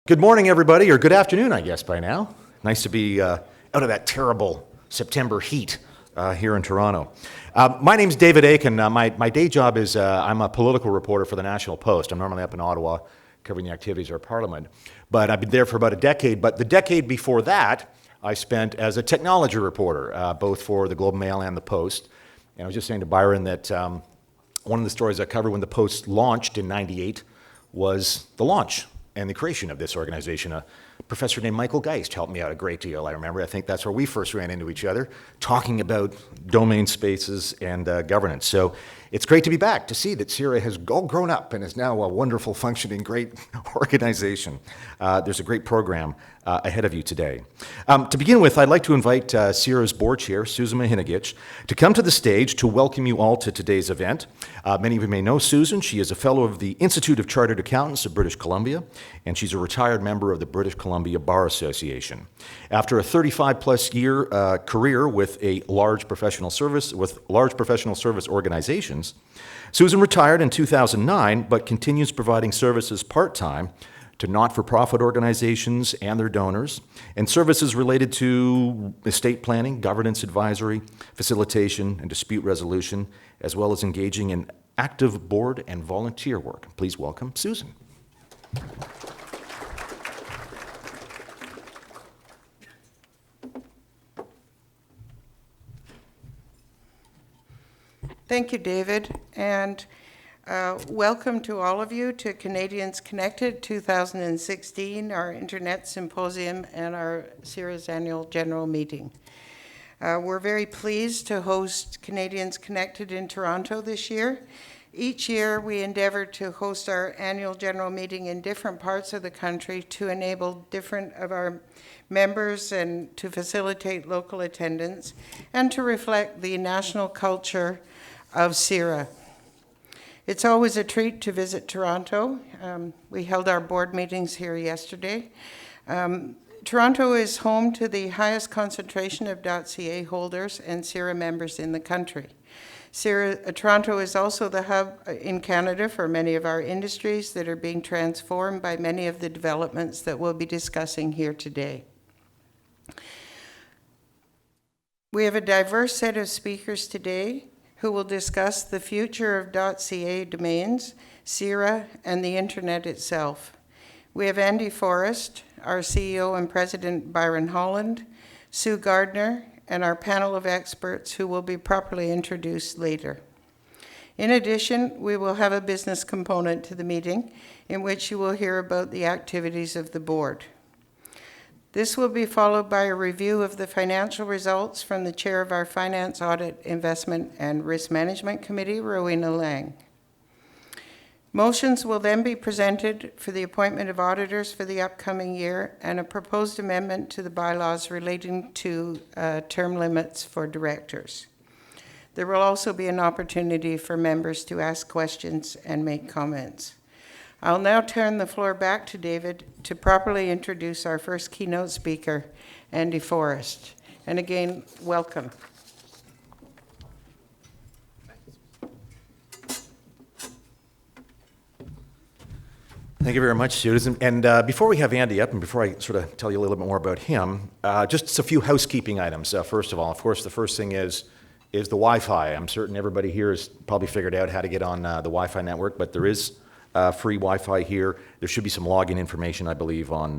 Good morning, everybody, or good afternoon, I guess, by now. Nice to be out of that terrible September heat here in Toronto. My name's David Aiken. My day job is I'm a political reporter for the National Post. I'm normally up in Ottawa covering the activities of our Parliament. But I've been there for about a decade. But the decade before that, I spent as a technology reporter, both for the Globe and Mail and the Post. And I was just saying to Byron that one of the stories I covered when the Post launched in '98 was the launch and the creation of this organization. A professor named Michael Geist helped me out a great deal. I remember, I think that's where we first ran into each other, talking about domain spaces and governance. So it's great to be back, to see that CIRA has all grown up and is now a wonderful, functioning, great organization. There's a great program ahead of you today. To begin with, I'd like to invite CIRA's board chair, Susan Mahinagich, to come to the stage to welcome you all to today's event. Many of you may know Susan. She is a fellow of the Institute of Chartered Accountants of British Columbia, and she's a retired member of the British Columbia Bar Association. After a 35-plus year career with large professional service organizations, Susan retired in 2009, but continues providing services part-time to not-for-profit organizations and their donors, and services related to estate planning, governance advisory, facilitation, and dispute resolution, as well as engaging in active board and volunteer work. Please welcome Susan. Thank you, David, and welcome to all of you to Canadians Connected 2016, our Internet Symposium and our CIRA's annual general meeting. We're very pleased to host Canadians Connected in Toronto this year. Each year we endeavor to host our annual general meeting in different parts of the country to enable different of our members and to facilitate local attendance and to reflect the national culture of CIRA. It's always a treat to visit Toronto. We held our board meetings here yesterday. Toronto is home to the highest concentration of .ca holders and CIRA members in the country. Toronto is also the hub in Canada for many of our industries that are being transformed by many of the developments that we'll be discussing here today. We have a diverse set of speakers today who will discuss the future of .ca domains, CIRA, and the internet itself. We have Andy Forrest, our CEO and President Byron Holland, Sue Gardner, and our panel of experts who will be properly introduced later. In addition, we will have a business component to the meeting in which you will hear about the activities of the board. This will be followed by a review of the financial results from the chair of our Finance, Audit, Investment, and Risk Management Committee, Rowena Lang. Motions will then be presented for the appointment of auditors for the upcoming year and a proposed amendment to the bylaws relating to term limits for directors. There will also be an opportunity for members to ask questions and make comments. I'll now turn the floor back to David to properly introduce our first keynote speaker, Andy Forrest. And again, welcome. Thank you very much, Susan. And before we have Andy up, and before I sort of tell you a little bit more about him, just a few housekeeping items. First of all, of course, the first thing is the Wi-Fi. I'm certain everybody here has probably figured out how to get on the Wi-Fi network, but there is free Wi-Fi here. There should be some login information, I believe, on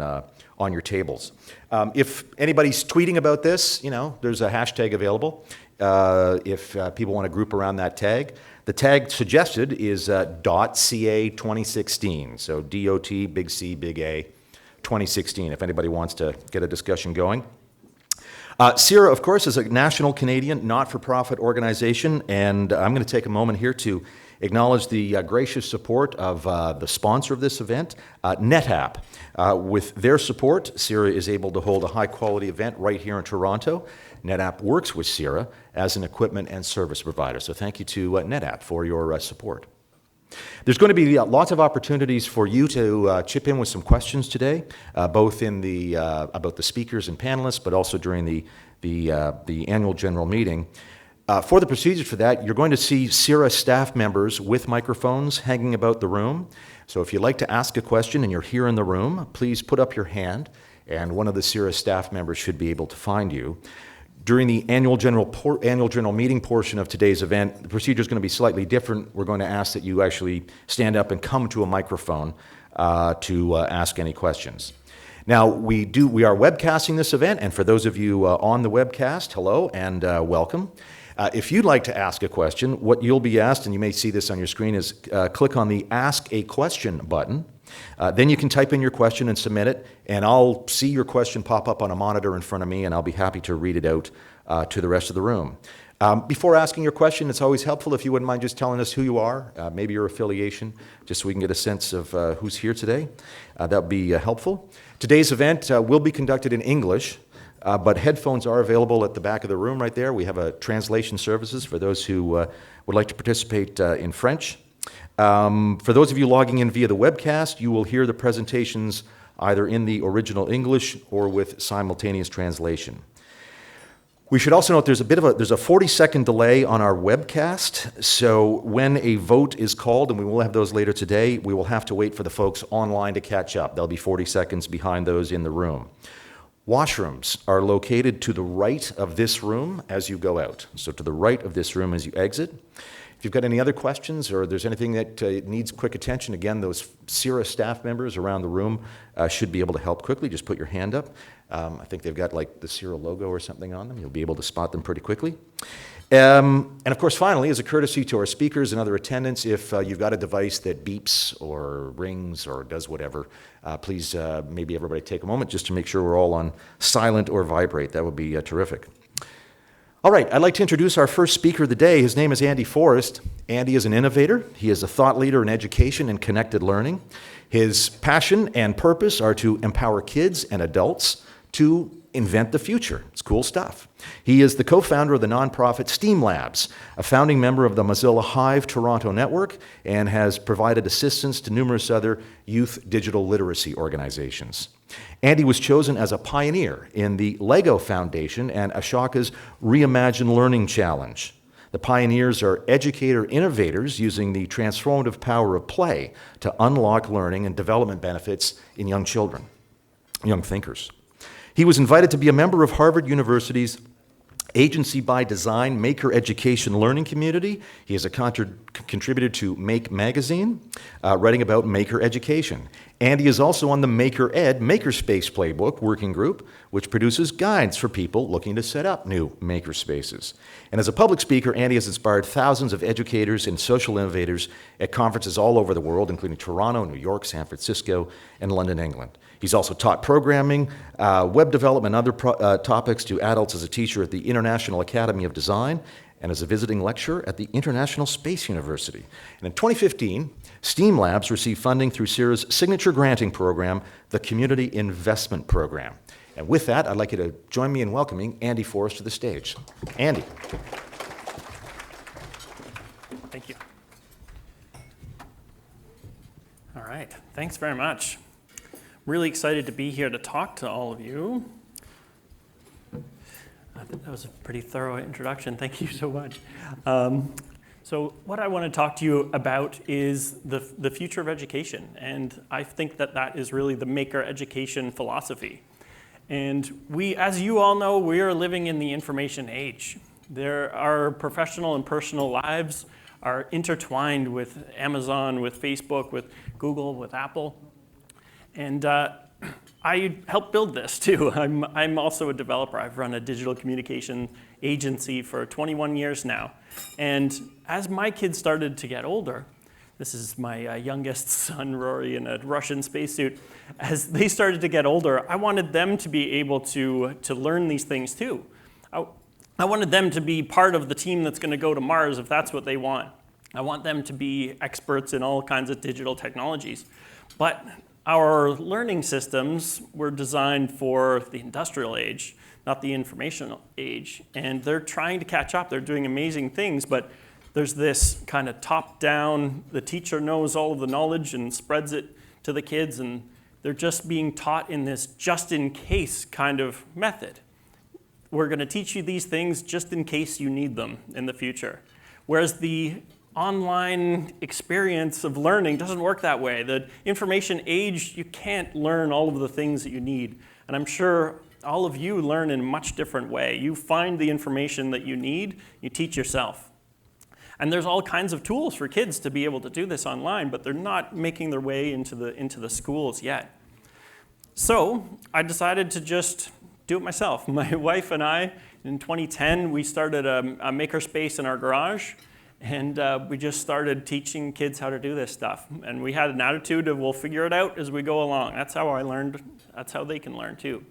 your tables. If anybody's tweeting about this, there's a hashtag available. If people want to group around that tag, the tag suggested is .ca 2016. So DOT, big C, big A, 2016. If anybody wants to get a discussion going. CIRA, of course, is a national Canadian not-for-profit organization, and I'm going to take a moment here to acknowledge the gracious support of the sponsor of this event, NetApp. With their support, CIRA is able to hold a high-quality event right here in Toronto. NetApp works with CIRA as an equipment and service provider. So thank you to NetApp for your support. There's going to be lots of opportunities for you to chip in with some questions today, both in about the speakers and panelists, but also during the annual general meeting. For the procedures for that, you're going to see CIRA staff members with microphones hanging about the room. So if you'd like to ask a question and you're here in the room, please put up your hand, and one of the CIRA staff members should be able to find you. During the annual general meeting portion of today's event, the procedure is going to be slightly different. We're going to ask that you actually stand up and come to a microphone to ask any questions. Now, we are webcasting this event, and for those of you on the webcast, hello and welcome. If you'd like to ask a question, what you'll be asked, and you may see this on your screen, is click on the Ask a Question button. Then you can type in your question and submit it, and I'll see your question pop up on a monitor in front of me, and I'll be happy to read it out to the rest of the room. Before asking your question, it's always helpful if you wouldn't mind just telling us who you are, maybe your affiliation, just so we can get a sense of who's here today. That would be helpful. Today's event will be conducted in English, but headphones are available at the back of the room right there. We have translation services for those who would like to participate in French. For those of you logging in via the webcast, you will hear the presentations either in the original English or with simultaneous translation. We should also note there's a 40-second delay on our webcast, so when a vote is called, and we will have those later today, we will have to wait for the folks online to catch up. They'll be 40 seconds behind those in the room. Washrooms are located to the right of this room as you go out, so to the right of this room as you exit. If you've got any other questions or there's anything that needs quick attention, again, those CIRA staff members around the room should be able to help quickly. Just put your hand up. I think they've got like the CIRA logo or something on them. You'll be able to spot them pretty quickly. And of course, finally, as a courtesy to our speakers and other attendants, if you've got a device that beeps or rings or does whatever, please maybe everybody take a moment just to make sure we're all on silent or vibrate. That would be terrific. All right, I'd like to introduce our first speaker of the day. His name is Andy Forrest. Andy is an innovator. He is a thought leader in education and connected learning. His passion and purpose are to empower kids and adults to invent the future. It's cool stuff. He is the co-founder of the nonprofit STEAMLabs, a founding member of the Mozilla Hive Toronto network, and has provided assistance to numerous other youth digital literacy organizations. Andy was chosen as a pioneer in the LEGO Foundation and Ashoka's Reimagine Learning Challenge. The pioneers are educator innovators using the transformative power of play to unlock learning and development benefits in young children, young thinkers. He was invited to be a member of Harvard University's Agency by Design Maker Education Learning Community. He is a contributor to Make Magazine, writing about maker education. And he is also on the Maker Ed Makerspace Playbook working group, which produces guides for people looking to set up new makerspaces. And as a public speaker, Andy has inspired thousands of educators and social innovators at conferences all over the world, including Toronto, New York, San Francisco, and London, England. He's also taught programming, web development, and other topics to adults as a teacher at the International Academy of Design and as a visiting lecturer at the International Space University. And in 2015, STEAMLabs received funding through CIRA's signature granting program, the Community Investment Program. And with that, I'd like you to join me in welcoming Andy Forrest to the stage. Andy. Thank you. All right, thanks very much. Really excited to be here to talk to all of you. I think that was a pretty thorough introduction. Thank you so much. So what I want to talk to you about is the future of education. And I think that that is really the maker education philosophy. And we, as you all know, we are living in the information age. Our professional and personal lives are intertwined with Amazon, with Facebook, with Google, with Apple. And I helped build this too. I'm also a developer. I've run a digital communication agency for 21 years now. And as my kids started to get older, this is my youngest son, Rory, in a Russian spacesuit. As they started to get older, I wanted them to be able to learn these things too. I wanted them to be part of the team that's going to go to Mars if that's what they want. I want them to be experts in all kinds of digital technologies. But our learning systems were designed for the industrial age, not the informational age. And they're trying to catch up. They're doing amazing things, but there's this kind of top-down, the teacher knows all of the knowledge and spreads it to the kids, and they're just being taught in this just-in-case kind of method. We're going to teach you these things just in case you need them in the future. Whereas the online experience of learning doesn't work that way. The information age, you can't learn all of the things that you need. And I'm sure all of you learn in a much different way. You find the information that you need, you teach yourself. And there's all kinds of tools for kids to be able to do this online, but they're not making their way into the schools yet. So I decided to just do it myself. My wife and I, in 2010, we started a makerspace in our garage. And we just started teaching kids how to do this stuff. And we had an attitude of, we'll figure it out as we go along. That's how I learned. That's how they can learn too.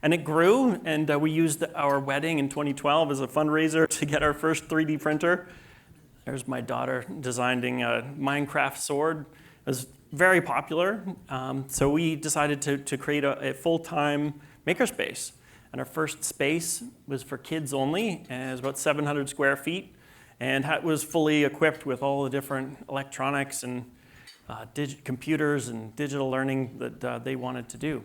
And it grew, and we used our wedding in 2012 as a fundraiser to get our first 3D printer. There's my daughter designing a Minecraft sword. It was very popular. So we decided to create a full-time makerspace. And our first space was for kids only, and it was about 700 square feet. And it was fully equipped with all the different electronics and computers and digital learning that they wanted to do.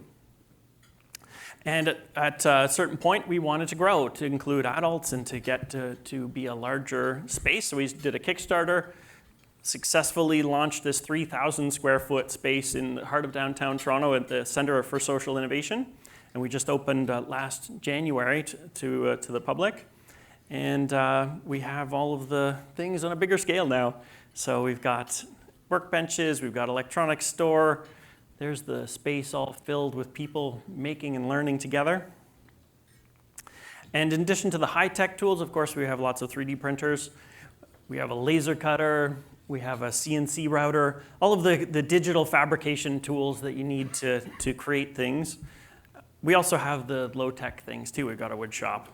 And at a certain point, we wanted to grow to include adults and to get to be a larger space. So we did a Kickstarter, successfully launched this 3,000 square foot space in the heart of downtown Toronto at the Center for Social Innovation. And we just opened last January to the public. And we have all of the things on a bigger scale now. So we've got workbenches, we've got electronics store. There's the space all filled with people making and learning together. And in addition to the high-tech tools, of course, we have lots of 3D printers. We have a laser cutter. We have a CNC router. All of the digital fabrication tools that you need to create things. We also have the low-tech things, too. We've got a wood shop.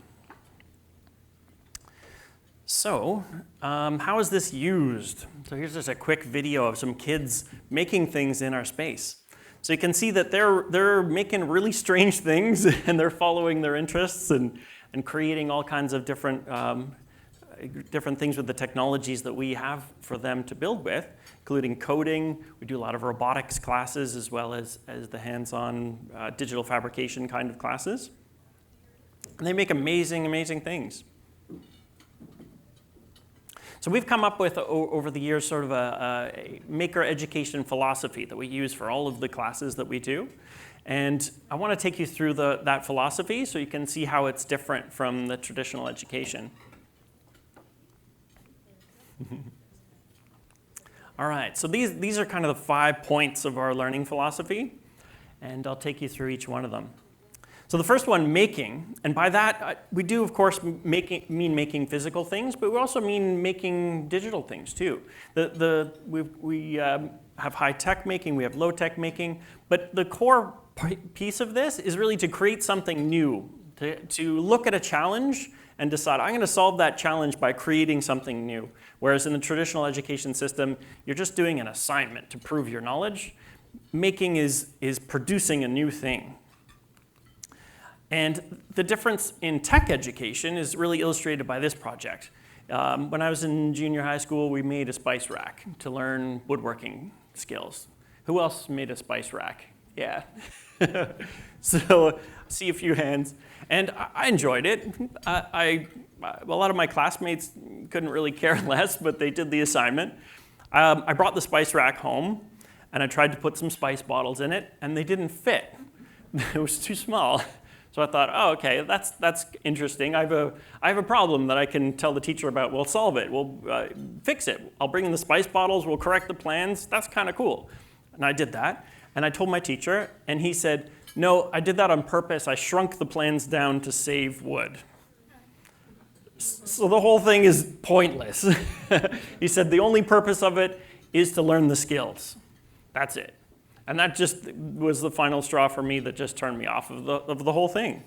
So, how is this used? So here's just a quick video of some kids making things in our space. So you can see that they're making really strange things and they're following their interests and creating all kinds of different things with the technologies that we have for them to build with, including coding. We do a lot of robotics classes as well as the hands-on digital fabrication kind of classes. And they make amazing, amazing things. So we've come up with, over the years, sort of a maker education philosophy that we use for all of the classes that we do. And I want to take you through that philosophy so you can see how it's different from the traditional education. All right, so these are kind of the 5 points of our learning philosophy, and I'll take you through each one of them. So the first one, making, and by that, we do, of course, mean making physical things, but we also mean making digital things, too. We have high-tech making, we have low-tech making, but the core piece of this is really to create something new, to look at a challenge and decide, I'm going to solve that challenge by creating something new. Whereas in the traditional education system, you're just doing an assignment to prove your knowledge. Making is producing a new thing. And the difference in tech education is really illustrated by this project. When I was in junior high school, we made a spice rack to learn woodworking skills. Who else made a spice rack? Yeah. So, see a few hands. And I enjoyed it. A lot of my classmates couldn't really care less, but they did the assignment. I brought the spice rack home, and I tried to put some spice bottles in it, and they didn't fit. It was too small. So I thought, oh, okay, that's interesting. I have a problem that I can tell the teacher about. We'll solve it. We'll fix it. I'll bring in the spice bottles. We'll correct the plans. That's kind of cool. And I did that. And I told my teacher, and he said, no, I did that on purpose. I shrunk the plans down to save wood. So the whole thing is pointless. He said the only purpose of it is to learn the skills. That's it. And that just was the final straw for me that just turned me off of the whole thing.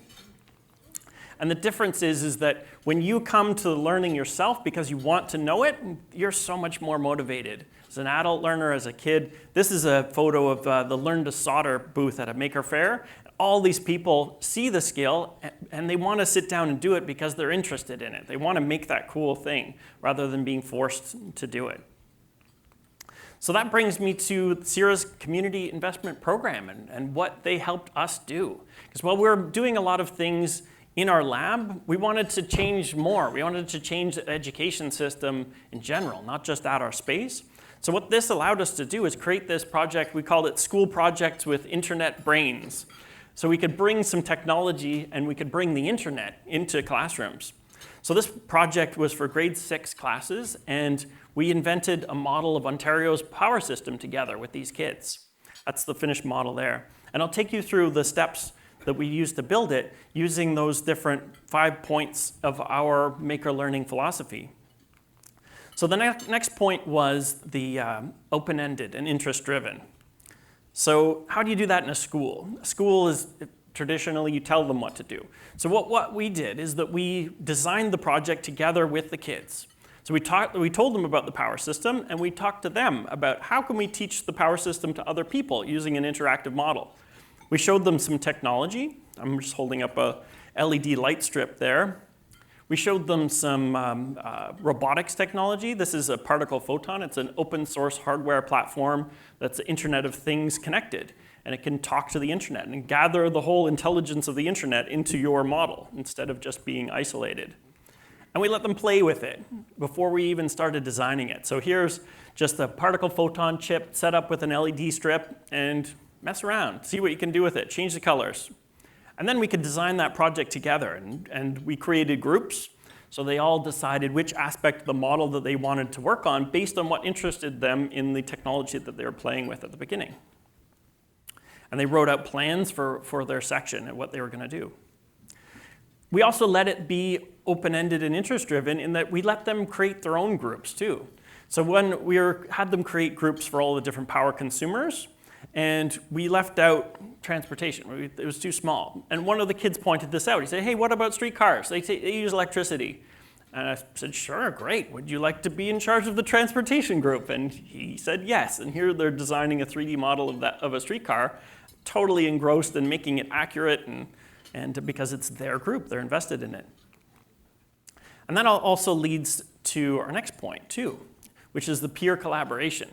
And the difference is that when you come to learning yourself because you want to know it, you're so much more motivated. As an adult learner, as a kid, this is a photo of the Learn to Solder booth at a maker fair. All these people see the skill and they want to sit down and do it because they're interested in it. They want to make that cool thing rather than being forced to do it. So that brings me to CIRA's community investment program and what they helped us do. Because while we're doing a lot of things in our lab, we wanted to change more. We wanted to change the education system in general, not just at our space. So what this allowed us to do is create this project. We called it School Projects with Internet Brains. So we could bring some technology and we could bring the internet into classrooms. So this project was for grade 6 classes, and we invented a model of Ontario's power system together with these kids. That's the finished model there. And I'll take you through the steps that we used to build it using those different 5 points of our maker learning philosophy. So the next point was the open-ended and interest-driven. So how do you do that in a school? A school is traditionally you tell them what to do. So what we did is that we designed the project together with the kids. So we told them about the power system, and we talked to them about how can we teach the power system to other people using an interactive model. We showed them some technology. I'm just holding up a LED light strip there. We showed them some robotics technology. This is a particle photon. It's an open source hardware platform that's the Internet of Things connected. And it can talk to the internet and gather the whole intelligence of the internet into your model instead of just being isolated. And we let them play with it before we even started designing it. So here's just a particle photon chip set up with an LED strip, and mess around, see what you can do with it, change the colors. And then we could design that project together, and we created groups. So they all decided which aspect of the model that they wanted to work on based on what interested them in the technology that they were playing with at the beginning. And they wrote out plans for their section and what they were going to do. We also let it be open-ended and interest-driven in that we let them create their own groups too. So when we had them create groups for all the different power consumers, and we left out transportation. It was too small. And one of the kids pointed this out. He said, hey, what about streetcars? They use electricity. And I said, sure, great. Would you like to be in charge of the transportation group? And he said yes. And here they're designing a 3D model of a streetcar, totally engrossed in making it accurate, and because it's their group, they're invested in it. And that also leads to our next point too, which is the peer collaboration.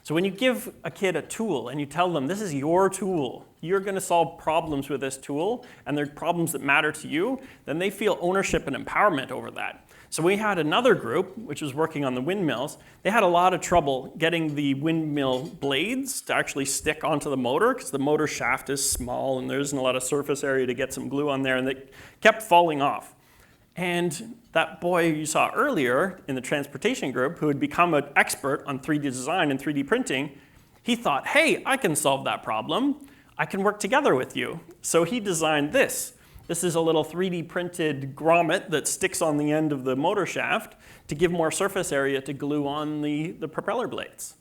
So when you give a kid a tool and you tell them, this is your tool, you're going to solve problems with this tool, and they're problems that matter to you, then they feel ownership and empowerment over that. So we had another group, which was working on the windmills. They had a lot of trouble getting the windmill blades to actually stick onto the motor, because the motor shaft is small and there isn't a lot of surface area to get some glue on there, and they kept falling off. And that boy you saw earlier in the transportation group, who had become an expert on 3D design and 3D printing, he thought, hey, I can solve that problem. I can work together with you. So he designed this. This is a little 3D printed grommet that sticks on the end of the motor shaft to give more surface area to glue on the propeller blades.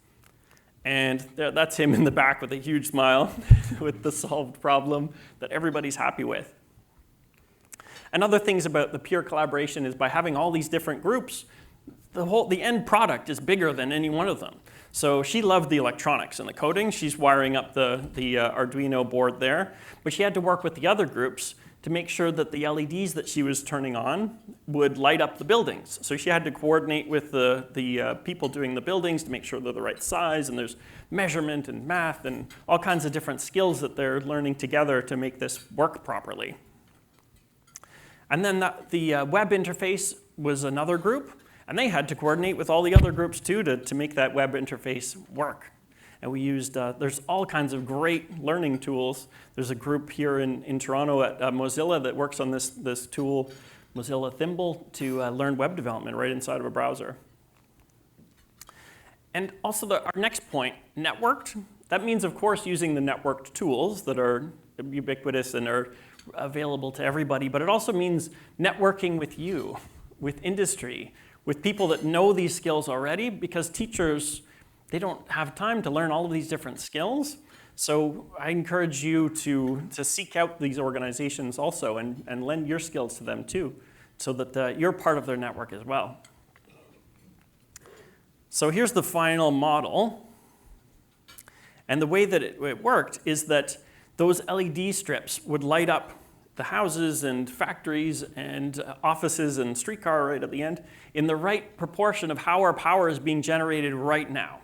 And that's him in the back with a huge smile with the solved problem that everybody's happy with. And other things about the peer collaboration is by having all these different groups, the end product is bigger than any one of them. So she loved the electronics and the coding. She's wiring up the Arduino board there. But she had to work with the other groups to make sure that the LEDs that she was turning on would light up the buildings. So she had to coordinate with the people doing the buildings to make sure they're the right size, and there's measurement and math and all kinds of different skills that they're learning together to make this work properly. And then the web interface was another group, and they had to coordinate with all the other groups too to make that web interface work. And we used, there's all kinds of great learning tools. There's a group here in Toronto at Mozilla that works on this tool, Mozilla Thimble, to learn web development right inside of a browser. And also our next point, networked. That means, of course, using the networked tools that are ubiquitous and are available to everybody, but it also means networking with you, with industry, with people that know these skills already, because teachers, they don't have time to learn all of these different skills. So I encourage you to seek out these organizations also and lend your skills to them too, so that you're part of their network as well. So here's the final model. And the way that it worked is that those LED strips would light up the houses and factories and offices and streetcar right at the end in the right proportion of how our power is being generated right now.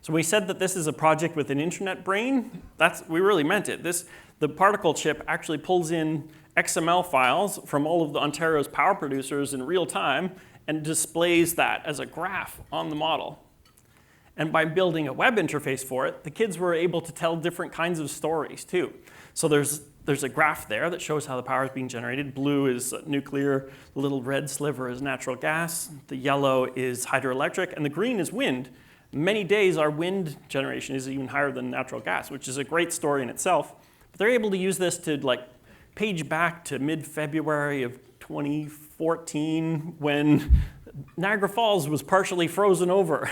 So we said that this is a project with an internet brain. We really meant it. The particle chip actually pulls in XML files from all of the Ontario's power producers in real time and displays that as a graph on the model. And by building a web interface for it, the kids were able to tell different kinds of stories too. So there's a graph there that shows how the power is being generated. Blue is nuclear, the little red sliver is natural gas, the yellow is hydroelectric, and the green is wind. Many days our wind generation is even higher than natural gas, which is a great story in itself. But they're able to use this to page back to mid-February of 2014 when Niagara Falls was partially frozen over.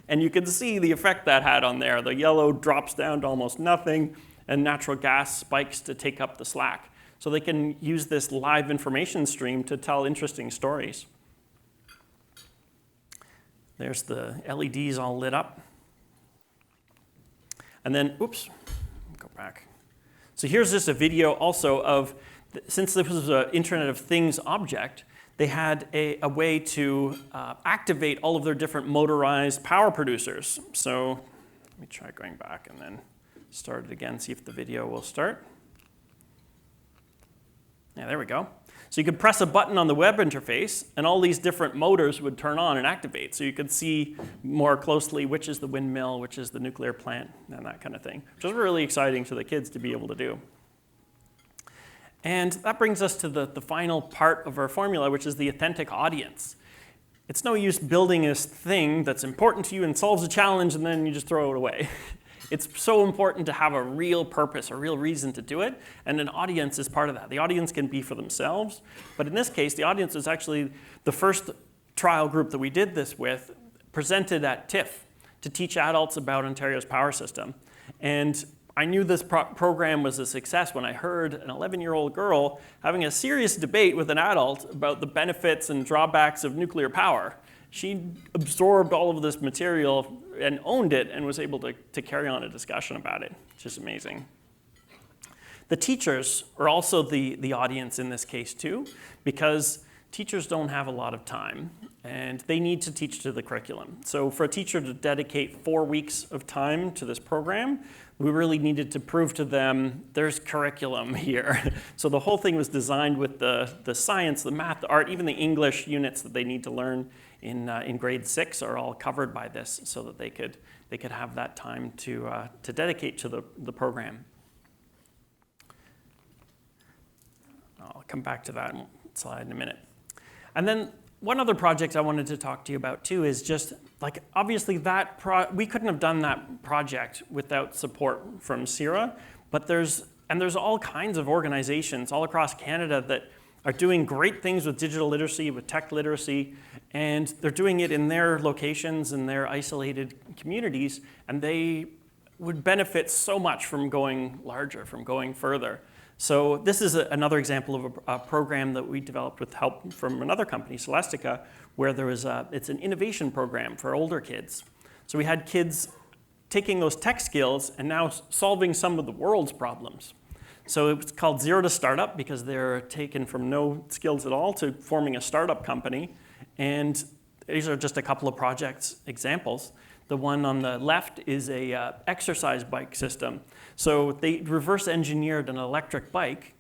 And you can see the effect that had on there. The yellow drops down to almost nothing, and natural gas spikes to take up the slack. So they can use this live information stream to tell interesting stories. There's the LEDs all lit up. And then, oops, go back. So here's just a video also of, since this was an Internet of Things object, they had a way to activate all of their different motorized power producers. So let me try going back and then start it again, see if the video will start. Yeah, there we go. So you could press a button on the web interface, and all these different motors would turn on and activate. So you could see more closely which is the windmill, which is the nuclear plant, and that kind of thing, which was really exciting for the kids to be able to do. And that brings us to the final part of our formula, which is the authentic audience. It's no use building this thing that's important to you and solves a challenge and then you just throw it away. It's so important to have a real purpose, a real reason to do it, and an audience is part of that. The audience can be for themselves, but in this case, the audience is actually the first trial group that we did this with presented at TIFF to teach adults about Ontario's power system. And I knew this program was a success when I heard an 11-year-old girl having a serious debate with an adult about the benefits and drawbacks of nuclear power. She absorbed all of this material and owned it and was able to carry on a discussion about it. It's just amazing. The teachers are also the audience in this case too, because teachers don't have a lot of time and they need to teach to the curriculum. So for a teacher to dedicate 4 weeks of time to this program, we really needed to prove to them there's curriculum here. So the whole thing was designed with the science, the math, the art, even the English units that they need to learn in grade 6 are all covered by this so that they could have that time to dedicate to the program. I'll come back to that slide in a minute. And then one other project I wanted to talk to you about too is just obviously we couldn't have done that project without support from CIRA, but there's all kinds of organizations all across Canada that are doing great things with digital literacy, with tech literacy, and they're doing it in their locations and their isolated communities, and they would benefit so much from going larger, from going further. So this is another example of a program that we developed with help from another company, Celestica, where it's an innovation program for older kids. So we had kids taking those tech skills and now solving some of the world's problems. So it's called Zero to Startup because they're taken from no skills at all to forming a startup company. And these are just a couple of projects examples. The one on the left is a exercise bike system. So they reverse engineered an electric bike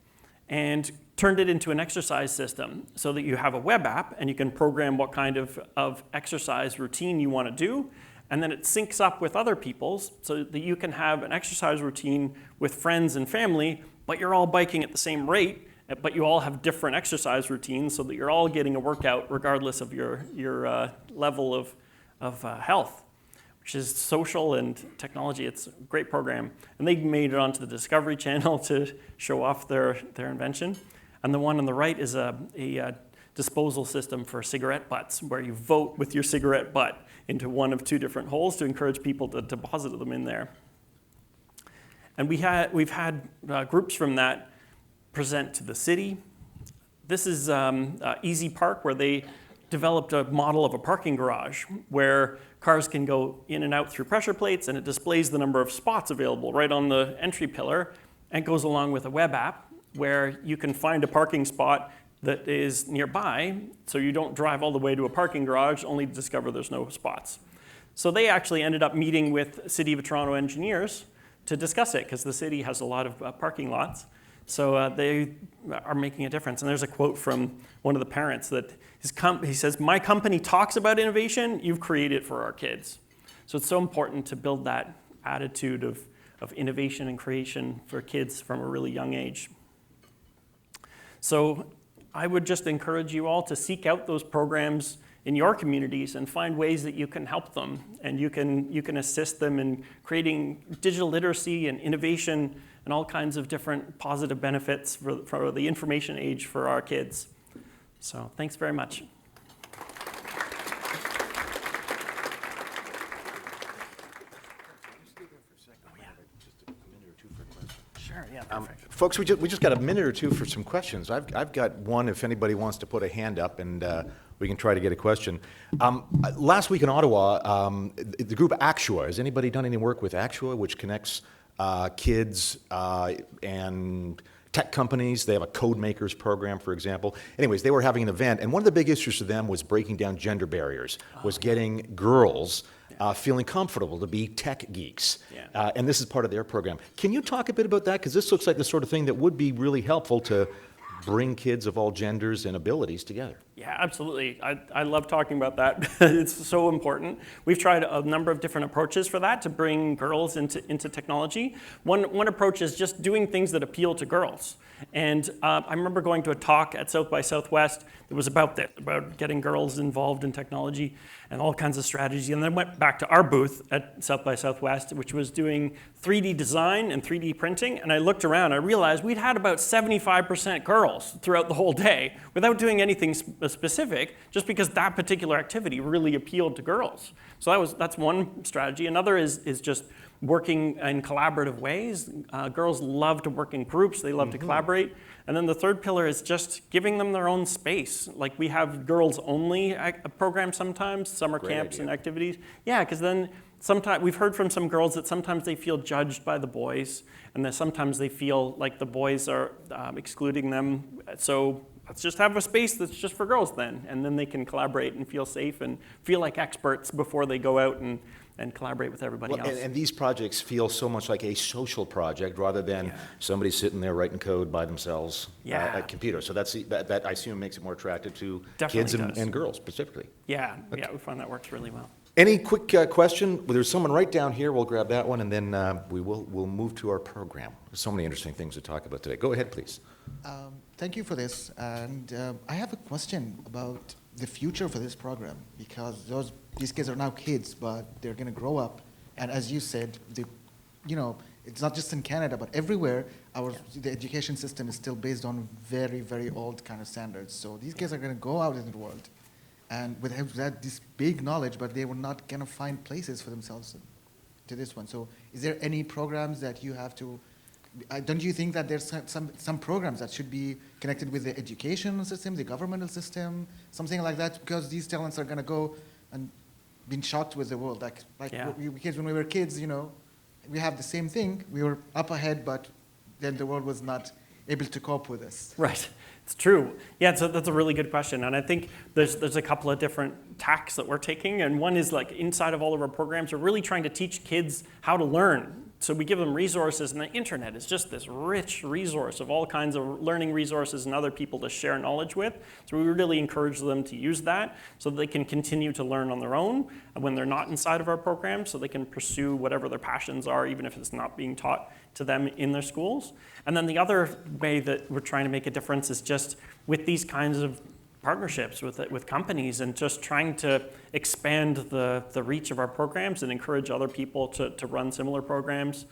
and turned it into an exercise system so that you have a web app and you can program what kind of exercise routine you want to do. And then it syncs up with other people's so that you can have an exercise routine with friends and family, but you're all biking at the same rate, but you all have different exercise routines so that you're all getting a workout regardless of your level of health, which is social and technology. It's a great program. And they made it onto the Discovery Channel to show off their invention. And the one on the right is a disposal system for cigarette butts, where you vote with your cigarette butt into one of 2 different holes to encourage people to deposit them in there. And we've had groups from that present to the city. This is Easy Park, where they developed a model of a parking garage where cars can go in and out through pressure plates, and it displays the number of spots available right on the entry pillar, and goes along with a web app where you can find a parking spot that is nearby, so you don't drive all the way to a parking garage only to discover there's no spots. So they actually ended up meeting with City of Toronto engineers to discuss it, because the city has a lot of parking lots. So they are making a difference. And there's a quote from one of the parents that he says, "My company talks about innovation, you've created it for our kids." So it's so important to build that attitude of innovation and creation for kids from a really young age. So I would just encourage you all to seek out those programs in your communities and find ways that you can help them, and you can assist them in creating digital literacy and innovation and all kinds of different positive benefits for the information age for our kids. So thanks very much. Sure, yeah, perfect. Folks, we just got a minute or two for some questions. I've got one if anybody wants to put a hand up, and we can try to get a question. Last week in Ottawa, the group Actua, has anybody done any work with Actua, which connects kids and tech companies? They have a code makers program, for example. Anyways, they were having an event, and one of the big issues for them was breaking down gender barriers, was getting girls feeling comfortable to be tech geeks. Yeah. And this is part of their program. Can you talk a bit about that? Because this looks like the sort of thing that would be really helpful to bring kids of all genders and abilities together. Yeah, absolutely. I love talking about that. It's so important. We've tried a number of different approaches for that to bring girls into technology. One approach is just doing things that appeal to girls. And I remember going to a talk at South by Southwest that was about this, about getting girls involved in technology and all kinds of strategies. And then went back to our booth at South by Southwest, which was doing 3D design and 3D printing. And I looked around, I realized we'd had about 75% girls throughout the whole day without doing anything specific, just because that particular activity really appealed to girls. So that's one strategy. Another is just working in collaborative ways. Girls love to work in groups, they love to collaborate. And then the third pillar is just giving them their own space. Like we have girls only programs sometimes, summer camps and activities. Yeah, because then sometimes we've heard from some girls that sometimes they feel judged by the boys, and then sometimes they feel like the boys are excluding them. So let's just have a space that's just for girls then, and then they can collaborate and feel safe and feel like experts before they go out and collaborate with everybody else. And these projects feel so much like a social project rather than somebody sitting there writing code by themselves at a computer. So that I assume makes it more attractive to kids and girls specifically. Yeah, we find that works really well. Any quick question? Well, there's someone right down here. We'll grab that one, and then we'll move to our program. There's so many interesting things to talk about today. Go ahead, please. Thank you for this. And I have a question about the future for this program, because these kids are now kids, but they're going to grow up. And as you said, it's not just in Canada, but everywhere, the education system is still based on very, very old kind of standards. So these kids are going to go out in the world and with this big knowledge, but they were not going to find places for themselves to this one. So is there any programs that you have to, don't you think that there's some programs that should be connected with the educational system, the governmental system, something like that? Because these talents are going to go and be shocked with the world. Because when we were kids, we have the same thing. We were up ahead, but then the world was not able to cope with us. Right. It's true. Yeah, that's a really good question. And I think there's a couple of different tacks that we're taking. And one is like inside of all of our programs, we're really trying to teach kids how to learn. So we give them resources, and the internet is just this rich resource of all kinds of learning resources and other people to share knowledge with. So we really encourage them to use that so that they can continue to learn on their own when they're not inside of our program, so they can pursue whatever their passions are, even if it's not being taught to them in their schools. And then the other way that we're trying to make a difference is just with these kinds of partnerships with companies, and just trying to expand the reach of our programs and encourage other people to run similar programs,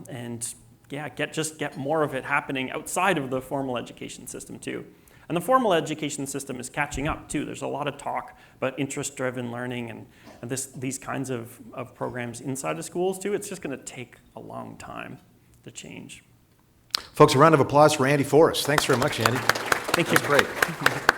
and get more of it happening outside of the formal education system too. And the formal education system is catching up too. There's a lot of talk about interest-driven learning and these kinds of programs inside of schools too. It's just going to take a long time to change. Folks, a round of applause for Andy Forrest. Thanks very much, Andy. Thank you. That's great.